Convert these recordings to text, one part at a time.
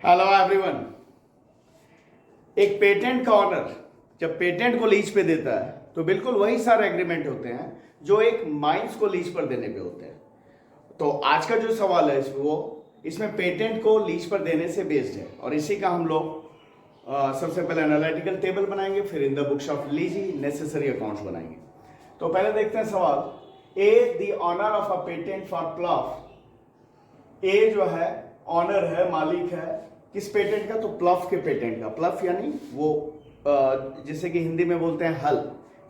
Hello everyone. एक patent का honour जब पेटेंट को लीज पे देता है तो बिल्कुल वही सारे एग्रीमेंट होते हैं जो एक माइंस को लीज पर देने पे होते हैं। तो आज का जो सवाल है वो इसमें पेटेंट को लीज पर देने से बेस्ड है और इसी का हम लोग सबसे पहले एनालिटिकल टेबल बनाएंगे, फिर in the books of lease necessary accounts बनाएंगे। तो पहले देखते हैं सवाल। A the owner of a patent for प्लफ। ए जो है ऑनर है, मालिक है किस पेटेंट का? तो प्लफ के पेटेंट का। प्लफ यानी वो जिसे कि हिंदी में बोलते हैं हल,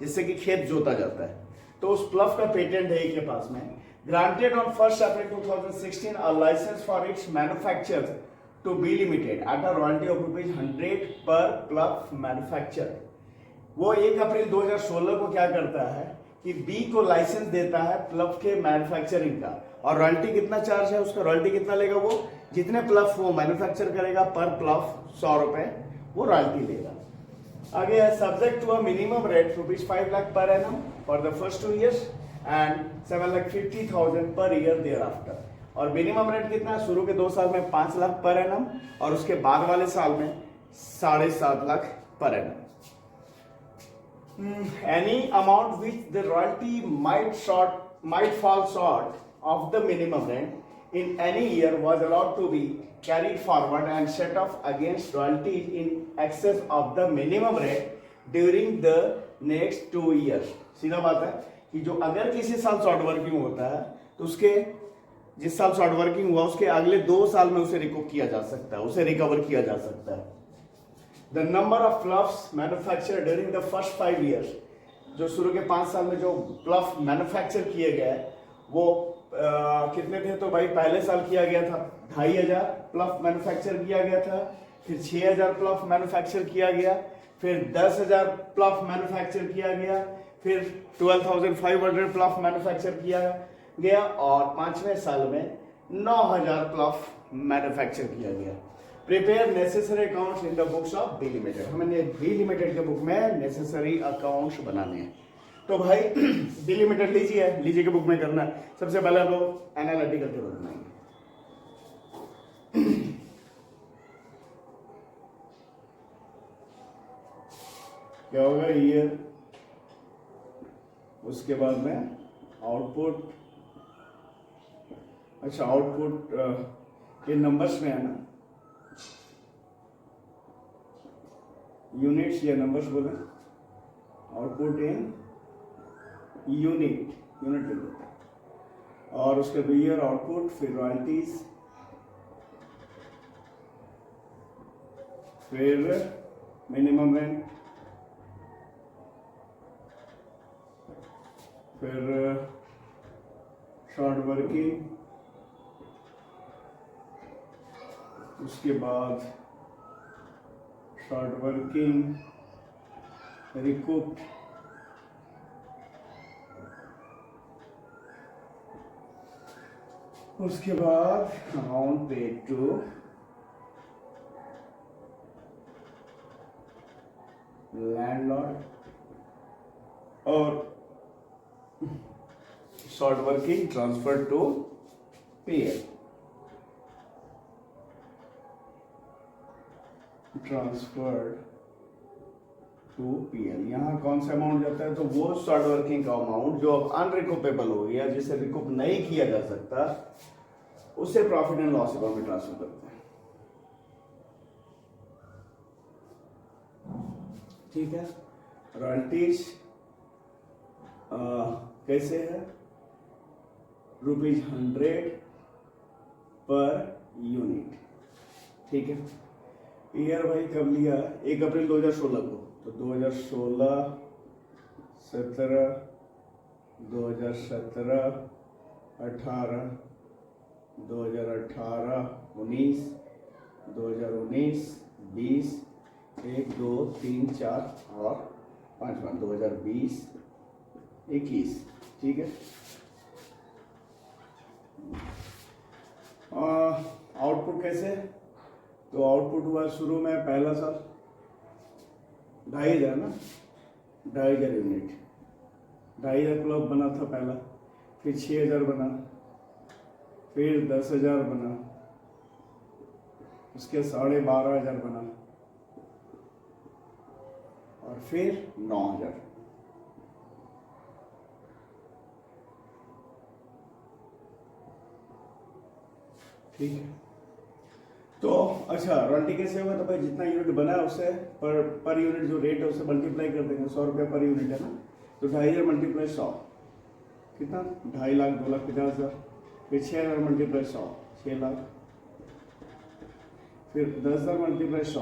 जिससे कि खेत जोता जाता है। तो उस प्लफ का पेटेंट है के पास में। Granted on 1 April 2016 a licence for its manufacture to B limited at a royalty of ₹100 per प्लफ manufacture. वो 1 अप्रैल 2016 को क्या करता है कि बी को लाइसेंस देता है प्लफ के मैन्युफैक्चरिंग का, और रॉयल्टी कितना चार्ज है उसका? रॉयल्टी कितना लेगा? वो जितने प्लफ वो मैन्युफैक्चर करेगा पर प्लफ 100 रुपए वो रॉयल्टी लेगा। आगे है subject to a minimum rate ₹5 lakh per annum for the first 2 years and 7,50,000 per year thereafter. और मिनिमम रेट कितना है? शुरू के 2 साल में 5 लाख पर एनम और उसके बाद वाले साल में 7.5 lakh per annum. Any amount which the royalty might fall short of the minimum rent in any year was allowed to be carried forward and set off against royalties in excess of the minimum rate during the next 2 years। सीधा बात है कि जो अगर किसी साल short working होता है तो उसके जिस साल शॉर्ट वर्किंग हुआ उसके अगले 2 साल में उसे रिकवर किया जा सकता है, उसे रिकवर किया जा सकता है। The number of pluffs manufactured during the first 5 years, जो शुरू के 5 साल में जो प्लफ मैन्युफैक्चर किए गए वो कितने थे? तो भाई पहले साल किया गया था 2,500 प्लफ मैन्युफैक्चर किया गया था, फिर 6,000 प्लफ मैन्युफैक्चर किया गया, फिर 10,000 प्लफ मैन्युफैक्चर किया गया, फिर 12,500 प्लफ मैन्युफैक्चर किया गया और 5वें साल में 9,000 प्लफ मैन्युफैक्चर किया गया। Prepare necessary accounts in the books of B limited. हमें बी लिमिटेड के बुक में नेसेसरी अकाउंट्स बनाने हैं। तो भाई बी लिमिटेड लीजिए के बुक में करना है। सबसे पहले हम लोग एनालिटिकल टेबल बनाएंगे। क्या होगा? ईयर, उसके बाद में आउटपुट। अच्छा, आउटपुट ये नंबर्स में है ना, यूनिट्स या नंबर्स बोले, आउटपुट इन यूनिट लिख देते हैं। और उसके बाद ईयर, आउटपुट, फिर रॉयल्टीज, फिर मिनिमम रेंट, फिर शॉर्ट वर्किंग, उसके बाद शॉर्ट वर्किंग, रिकूप, उसके बाद अमाउंट पेड टू लैंडलॉर्ड और short working transfer to PL. Transferred to PL. यहाँ कौन सा अमाउंट जाता है? तो वो शॉर्ट वर्किंग का अमाउंट जो अब अनरिकूपेबल हो गया, जिसे रिकूप नहीं किया जा सकता, उसे प्रॉफिट एंड लॉस अकाउंट में ट्रांसफर करते हैं। ठीक है। रॉयल्टीज कैसे है? ₹100 पर यूनिट। ठीक है। ईयर भाई कब लिया? 1 अप्रैल 2016 को। तो 2016, 17, 2017, 18, 2018, 19, 2019, 20, 1, 2, 3, 4 और 5 2020, 21। ठीक है। आउटपुट कैसे? तो आउटपुट हुआ शुरू में पहला साल 2,500 ना, 2,500 यूनिट, 2,500 क्लब बना था पहला, फिर 6,000 बना, फिर 10,000 बना, उसके 12,500 बना, और फिर 9,000। ठीक है, तो अच्छा रॉयल्टी कैसे होगा? तो भाई जितना यूनिट बना है उससे पर यूनिट जो रेट है उससे मल्टीप्लाई कर देंगे। 100 रुपया पर यूनिट है ना, तो 2,500 मल्टीप्लाई 100 कितना? 2.5 लाख, 2,50,000। फिर 6,000 मल्टीप्लाई 100, 6 लाख। फिर 10,000 मल्टीप्लाई 100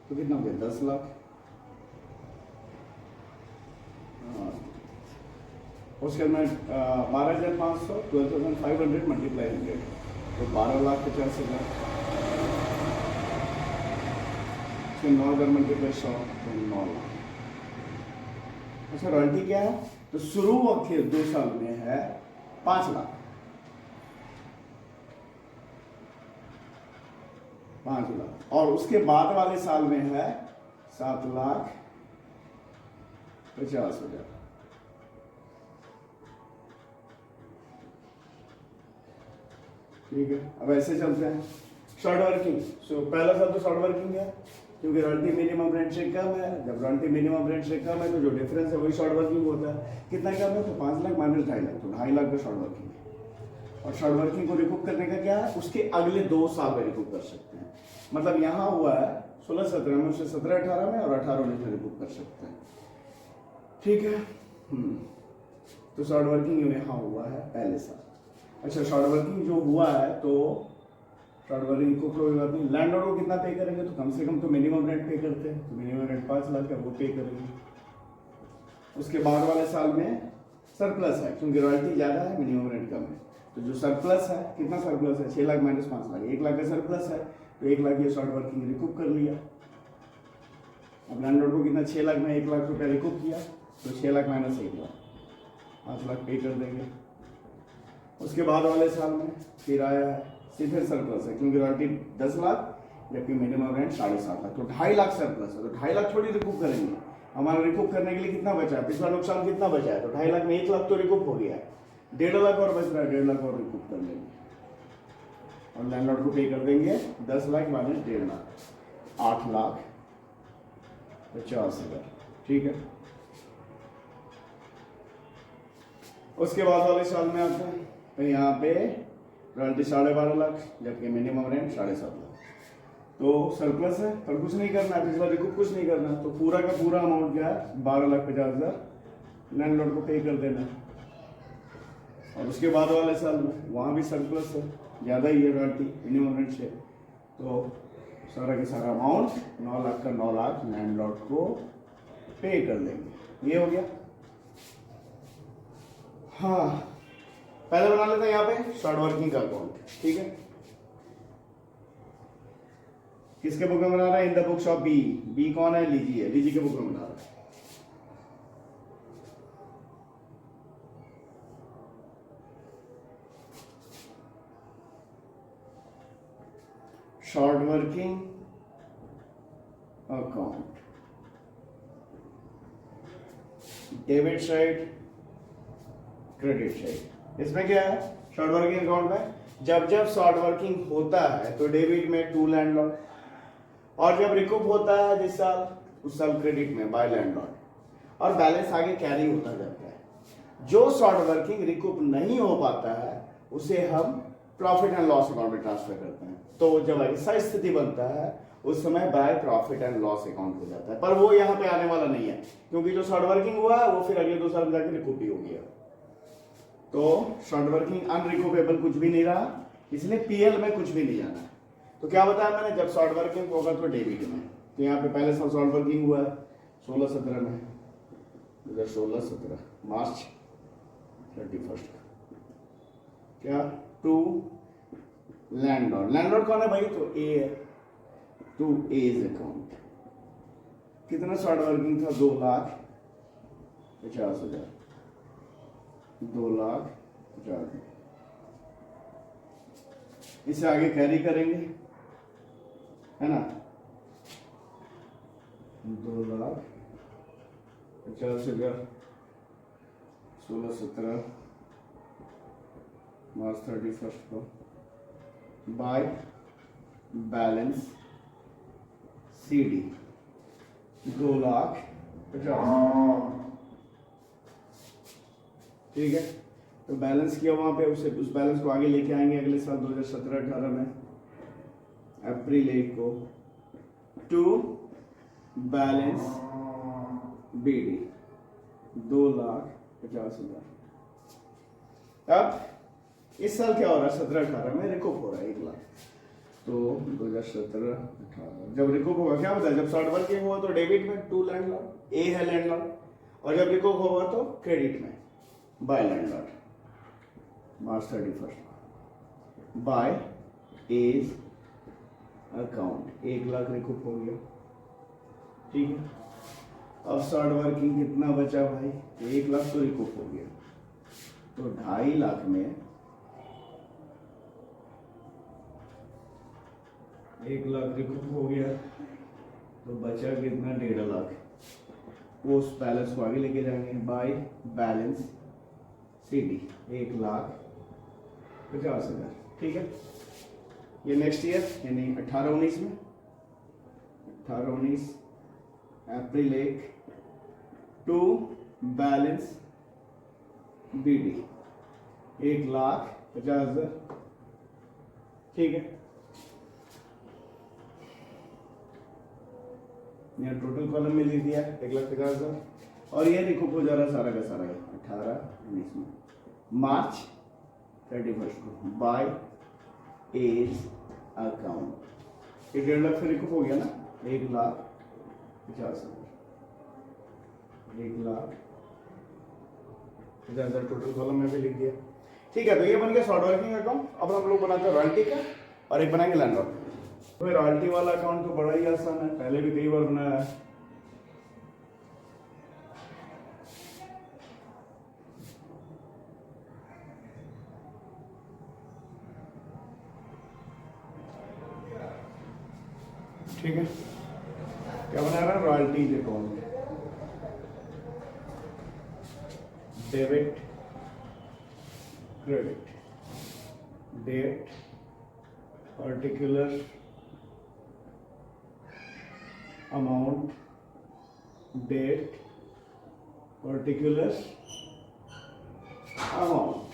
तो कितना हो गया? 10 लाख। उसके बाद 12,500, 12,500 मल्टीप्लाई 100 तो 12,50,000। फिर 9,000 मल्टीप्लाई 100 तो 9 लाख। अच्छा रॉयल्टी क्या है? तो शुरू के 2 साल में है 5 लाख, 5 लाख, और उसके बाद वाले साल में है 7,50,000। ठीक है, अब ऐसे चलते हैं। शॉर्ट वर्किंग, सो पहला साल तो शॉर्ट वर्किंग है क्योंकि रॉयल्टी मिनिमम रेंट से कम है। जब रॉयल्टी मिनिमम रेंट से कम है तो जो डिफरेंस है वही शॉर्ट वर्किंग होता है। कितना कम है? तो 5 लाख माइनस 2.5 लाख, तो 2.5 लाख का शॉर्ट वर्किंग है। और शॉर्ट वर्किंग को रिकूप करने का क्या है? उसके अगले 2 साल में रिकूप कर सकते हैं। मतलब यहाँ हुआ है 16-17 में, उससे 17-18 में और 18-19 में रिकूप कर सकते हैं। ठीक है, तो शॉर्ट वर्किंग यहाँ हुआ है पहले साल। अच्छा शॉर्ट वर्किंग जो हुआ है तो शॉर्ट वर्किंग को कोई बात नहीं, लैंडलॉर्ड को कितना पे करेंगे? तो कम से कम तो मिनिमम रेंट पे करते हैं, तो मिनिमम रेंट 5 लाख है, वो पे करेंगे। उसके बाद वाले साल में सरप्लस है क्योंकि रॉयल्टी ज़्यादा है, मिनिमम रेंट कम है, तो जो सरप्लस है, कितना सरप्लस है? 6 लाख माइनस 5 लाख, 1 लाख का सरप्लस है, तो 1 लाख ये शॉर्ट वर्किंग रिकूप कर लिया। अब लैंडलॉर्ड को कितना? 6 लाख में 1 लाख रुपया रिकूप किया, तो 6 लाख माइनस 1 लाख, 5 लाख पे कर देंगे। उसके बाद वाले साल में फिर आया है सीधे सरप्लस है क्योंकि रॉयल्टी 10 लाख जबकि मिनिमम रेंट 7.5 लाख, तो 2.5 लाख सरप्लस है, तो 2.5 लाख थोड़ी रिकूप करेंगे। हमारा रिकूप करने के लिए कितना बचा है? पिछला नुकसान कितना बचा है? तो 2.5 लाख में 1 लाख तो रिकूप हो गया है, 1.5 लाख और बच रहा है, 1.5 लाख और रिकूप कर लेंगे और लैंडलॉर्ड को पे कर देंगे 10 लाख माइनस 1.5 लाख, 8,50,000। ठीक है, उसके बाद वाले साल में आते हैं तो यहाँ पे रॉयल्टी 12.5 लाख जबकि मिनिमम रेंट 7.5 लाख, तो सरप्लस है पर कुछ नहीं करना है, पिछला रिकूप कुछ नहीं करना, तो पूरा का पूरा अमाउंट क्या है? 12,50,000 लैंडलॉर्ड को पे कर देना है। और उसके बाद वाले साल में वहाँ भी सरप्लस है, ज़्यादा ही है रॉयल्टी मिनिमम रेंट से, तो सारा के सारा अमाउंट 9 लाख का 9 लाख लैंडलॉर्ड को पे कर देंगे। ये हो गया। हाँ पहले बना लेते हैं यहाँ पे शॉर्ट वर्किंग का अकाउंट। ठीक है, किसके बुक में बना रहा है? In the books of B. B कौन है? लीजी है, लीजी के बुक में बना रहा है। Short working account, debit side, credit side. इसमें क्या है? शॉर्ट वर्किंग अकाउंट में जब जब शॉर्ट वर्किंग होता है तो डेबिट में टू लैंडलॉर्ड, और जब रिकूप होता है जिस साल उस साल क्रेडिट में बाय लैंडलॉर्ड, और बैलेंस आगे कैरी होता जाता है। जो शॉर्ट वर्किंग रिकूप नहीं हो पाता है उसे हम प्रॉफिट एंड लॉस अकाउंट में ट्रांसफर करते हैं। तो जब ऐसा स्थिति बनता है उस समय bye profit and loss account हो जाता है, पर वो यहाँ पे आने वाला नहीं है क्योंकि जो शॉर्ट वर्किंग हुआ है वो फिर अगले 2 साल में जाकर रिकूप भी हो गया। तो शॉर्ट वर्किंग अनरिकूपेबल कुछ भी नहीं रहा, इसलिए पीएल में कुछ भी नहीं जाना है। तो क्या बताया मैंने? जब शॉर्ट वर्किंग होगा तो डेबिट में, तो यहाँ पे पहले साल शॉर्ट वर्किंग हुआ है 16-17 में, इधर 16-17 मार्च 31 क्या टू लैंडलॉर्ड। लैंडलॉर्ड कौन है भाई? तो ए है, टू एज अकाउंट। कितना शॉर्ट वर्किंग था? 2,50,000, 2,50,000। इसे आगे कैरी करेंगे है ना, 2,50,000 16-17 मार्च 31 को बाय बैलेंस CD 2,50,000। ठीक है, तो बैलेंस किया वहां पे, उस बैलेंस को आगे लेके आएंगे अगले साल 2017-18 में, अप्रैल 1 को, टू बैलेंस BD 2,50,000। अब इस साल क्या हो रहा है, 17-18 में रिकॉप हो रहा है 1 लाख। तो 2017-18 जब रिकॉप होगा क्या होता है, जब शॉर्ट वर्किंग हुआ तो डेबिट में टू लैंडलॉर्ड, ए है लैंडलॉर्ड, और जब रिकॉप होगा तो क्रेडिट में बाय लैंडलॉर्ड, मार्च 31 बाय एज अकाउंट 1 लाख रिकॉप हो गया। ठीक है, अब शॉर्ट वर्किंग कितना बचा भाई, 1 लाख तो रिकॉप हो गया, तो 2.5 लाख में 1 लाख रिकॉप हो गया, तो बचा कितना, 1.5 लाख। वो उस बैलेंस को आगे लेके जाएंगे बाय बैलेंस CD 1,50,000। ठीक है, ये नेक्स्ट ईयर यानी 18-19 में, 18-19 अप्रैल 1 टू बैलेंस BD 1,50,000। ठीक है, यहाँ टोटल कॉलम में लिख दिया 1,50,000, और ये रिकॉप हो जा रहा है सारा का सारा 18-19 में, मार्च 31 को बाय एज अकाउंट। ये 1.5 लाख से रिकॉप हो गया ना, 1,50,000, 1,50,000 टोटल कॉलम में भी लिख दिया। ठीक है, तो ये बन गया शॉर्ट वर्किंग अकाउंट। अब हम लोग बनाते हैं रॉयल्टी का, और एक बनाएंगे लैंडलॉर्ड। तो रॉयल्टी वाला अकाउंट तो बड़ा ही आसान है, पहले भी कई बार बनाया है। ठीक है, क्या बना रहा है, royalties account, debit credit, date particular amount, date particular amount.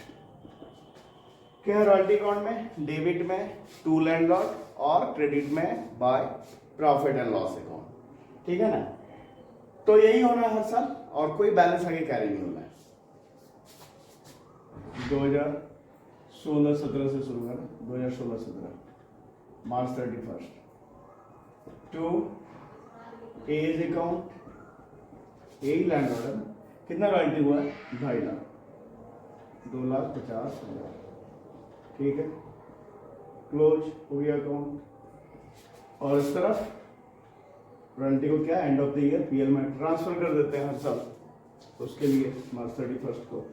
क्या है रॉयल्टी अकाउंट में, डेबिट में टू लैंडलॉर्ड और क्रेडिट में by profit and loss account. ठीक है ना, तो यही होना है हर साल, और कोई बैलेंस आगे कैरी नहीं होना है। 2016-17 से शुरू है, 2016-17 मार्च 31 टू एज अकाउंट, यही लैंडलॉर्ड, कितना रॉयल्टी हुआ है, 2.5 लाख, 2,50,000। ठीक है, क्लोज हो गया अकाउंट। और इस तरफ रॉयल्टी को क्या, end of the year PL में ट्रांसफर कर देते हैं हर साल, तो उसके लिए मार्च 31 को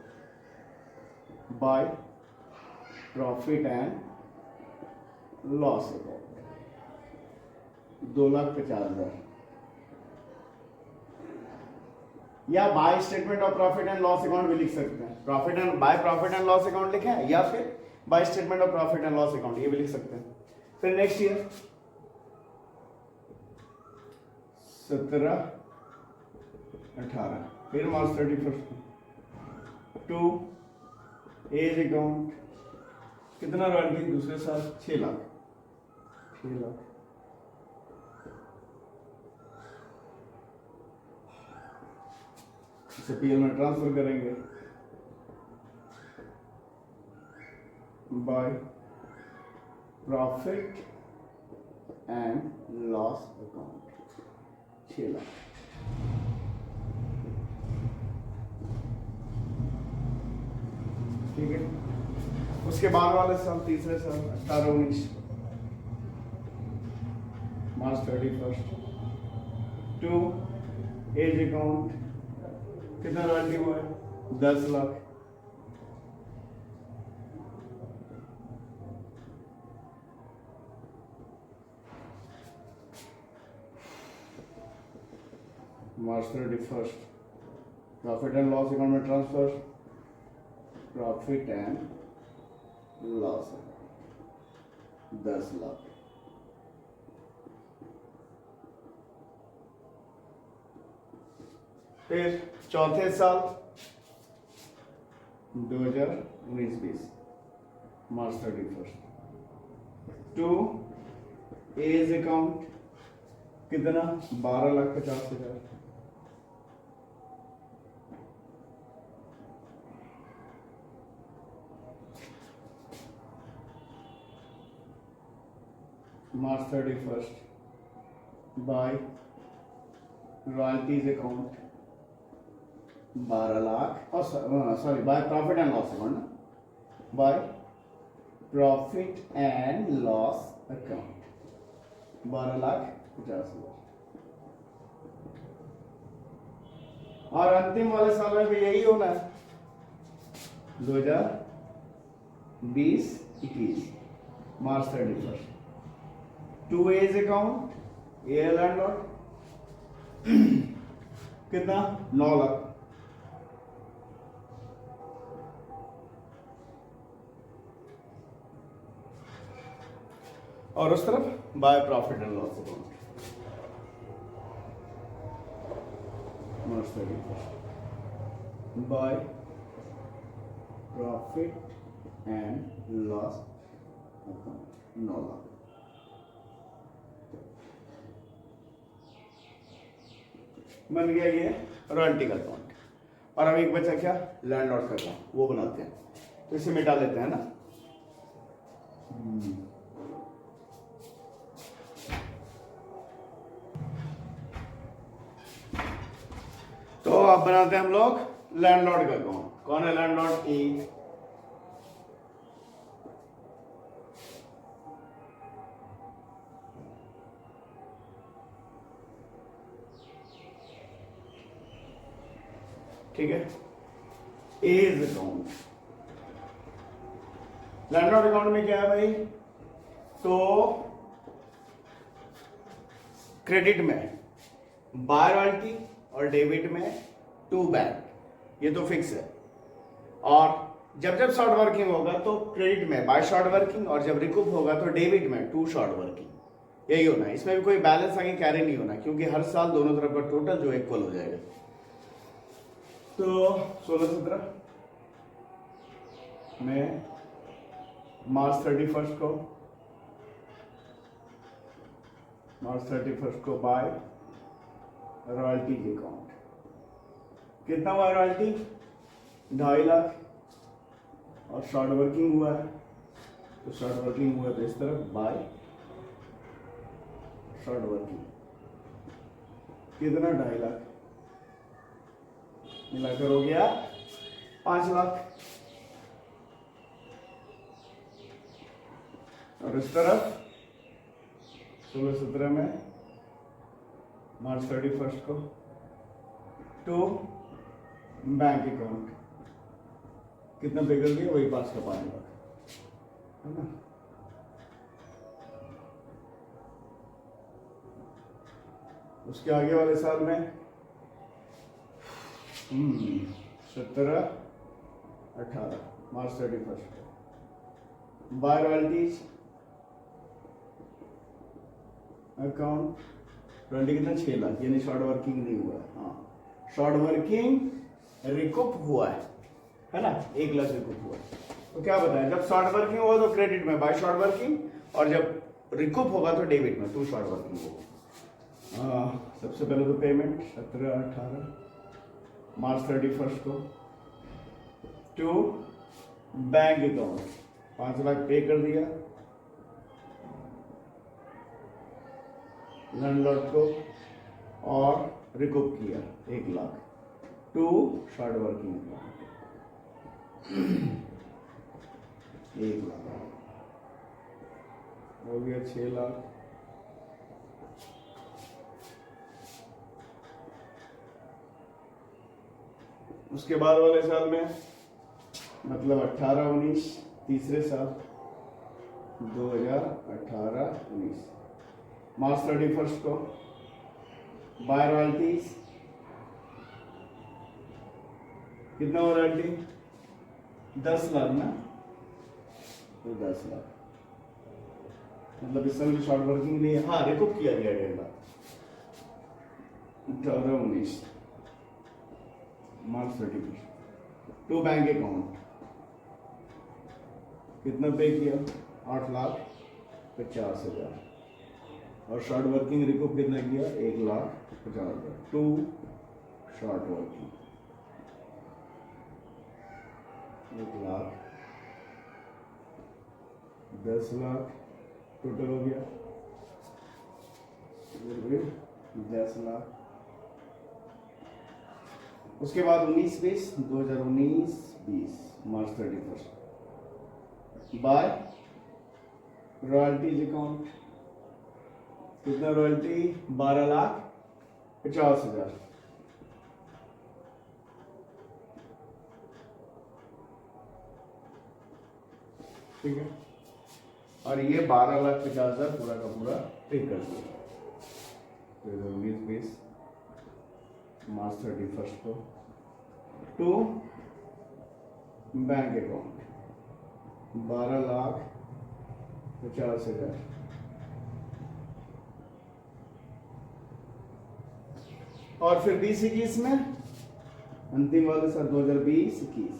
bye profit and loss account 2,50,000, या by statement of profit and loss account भी लिख सकते हैं, profit and bye profit and loss account लिखे हैं, या फिर by statement of profit and loss account, ये भी लिख सकते हैं। फिर नेक्स्ट ईयर 17-18 फिर मार्च 31 टू एज अकाउंट, कितना रॉयल्टी दूसरे साल, 6 लाख, 6 लाख। इसे PL में ट्रांसफर करेंगे bye profit and loss account 6 lakh. ठीक है, उसके बाद वाले साल तीसरे साल 18-19 मार्च 31 टू एज अकाउंट, कितना रॉयल्टी हुआ है, 10 लाख। मार्च 31 प्रॉफिट एंड लॉस अकाउंट में transfer, profit and loss 10 lakh. फिर चौथे साल 2019-20 मार्च 31 टू एज अकाउंट कितना 12,50,000 March 31 by royalties account 12 lakh और sorry by profit and loss account ना by profit and loss account 12,50,000 और अंतिम वाले साल में भी यही होना है 2020-21 March 31 to as account a landlord कितना 9 लाख और उस तरफ by profit and loss account by profit and loss account 9 lakh बन गया ये रॉयल्टी का अकाउंट। और अब एक बचा क्या लैंडलॉर्ड का अकाउंट, वो बनाते हैं तो इसे मिटा लेते हैं ना। तो अब बनाते हैं हम लोग लैंडलॉर्ड का अकाउंट। कौन है लैंडलॉर्ड? ई ठीक है, एज अकाउंट। लैंडलॉर्ड अकाउंट में क्या है भाई? तो क्रेडिट में बाय रॉयल्टी और डेबिट में टू बैंक, ये तो फिक्स है। और जब जब शॉर्ट वर्किंग होगा तो क्रेडिट में बाय शॉर्ट वर्किंग और जब रिकूप होगा तो डेबिट में टू शॉर्ट वर्किंग। यही होना है, इसमें भी कोई बैलेंस आगे कैरी नहीं होना क्योंकि हर साल दोनों तरफ का टोटल जो इक्वल हो जाएगा। तो 16-17 में मार्च 31 को बाय रॉयल्टी के अकाउंट कितना हुआ रॉयल्टी? 2.5 लाख और शॉर्ट वर्किंग हुआ है तो शॉर्ट वर्किंग हुआ तो इस तरफ बाय शॉर्ट वर्किंग कितना 2.5 लाख मिलाकर हो गया 5 लाख। और इस तरफ 16-17 में मार्च 31 को टू बैंक अकाउंट कितना पे कर दिया? वही 5 का 5 लाख है ना। उसके आगे वाले साल में 17-18 मार्च 31 को बाय रॉयल्टीज अकाउंट रॉयल्टी कितना 6 लाख, यानी शॉर्ट वर्किंग नहीं हुआ है। हाँ शॉर्ट वर्किंग रिकूप हुआ है ना, 1 लाख रिकूप हुआ है। तो क्या बताया, जब शॉर्ट वर्किंग होगा तो क्रेडिट में बाय शॉर्ट वर्किंग और जब रिकूप होगा तो डेबिट में टू शॉर्ट वर्किंग होगा। सबसे पहले तो पेमेंट 17-18 मार्च 31 को टू बैंक अकाउंट 5 लाख पे कर दिया लैंडलॉर्ड को और रिकूप किया 1 lakh to short working account 1 lakh हो गया 6 लाख। उसके बाद वाले साल में मतलब 18-19 तीसरे साल 2018-19 मार्च 31 को बाय रॉयल्टीज कितना हो रॉयल्टी? 10 लाख ना, तो 10 लाख मतलब इस समय शॉर्ट वर्किंग नहीं है। हाँ रिकूप किया गया 1.5 लाख 18-19 मार्च 31 टू बैंक अकाउंट कितना पे किया 8,50,000 और शॉर्ट वर्किंग रिकूप कितना किया 1,50,000 टू शॉर्ट वर्किंग 1,10,00,000 टोटल हो गया 10,00,000। उसके बाद 2019 मार्च 31 बाय रॉयल्टीज अकाउंट कितना रॉयल्टी 12,50,000 ठीक है। और ये 12,50,000 पूरा का पूरा पे कर दिया 2019 मार्च 31 को टू बैंक अकाउंट 12,50,000 और फिर 20-21 में अंतिम वाले सर 2020-21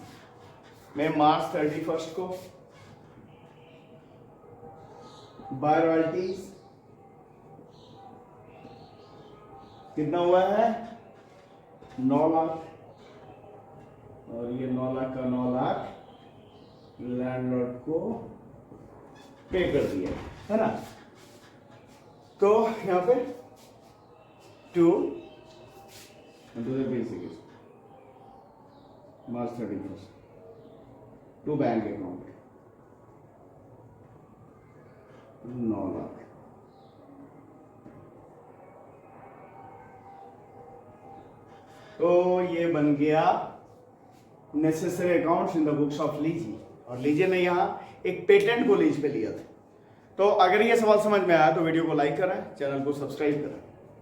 में मार्च 31 को बाय रॉयल्टीज कितना हुआ है 9 लाख और ये 9 लाख का 9 लाख लैंडलॉर्ड को पे कर दिया है ना। तो यहां पे 2020 March 31 to bank account 9 lakh तो ये बन गया necessary accounts in the books of lessee. और लीजी ने यहाँ एक पेटेंट को लीज पे लिया था। तो अगर ये सवाल समझ में आया तो वीडियो को लाइक करें, चैनल को सब्सक्राइब करें।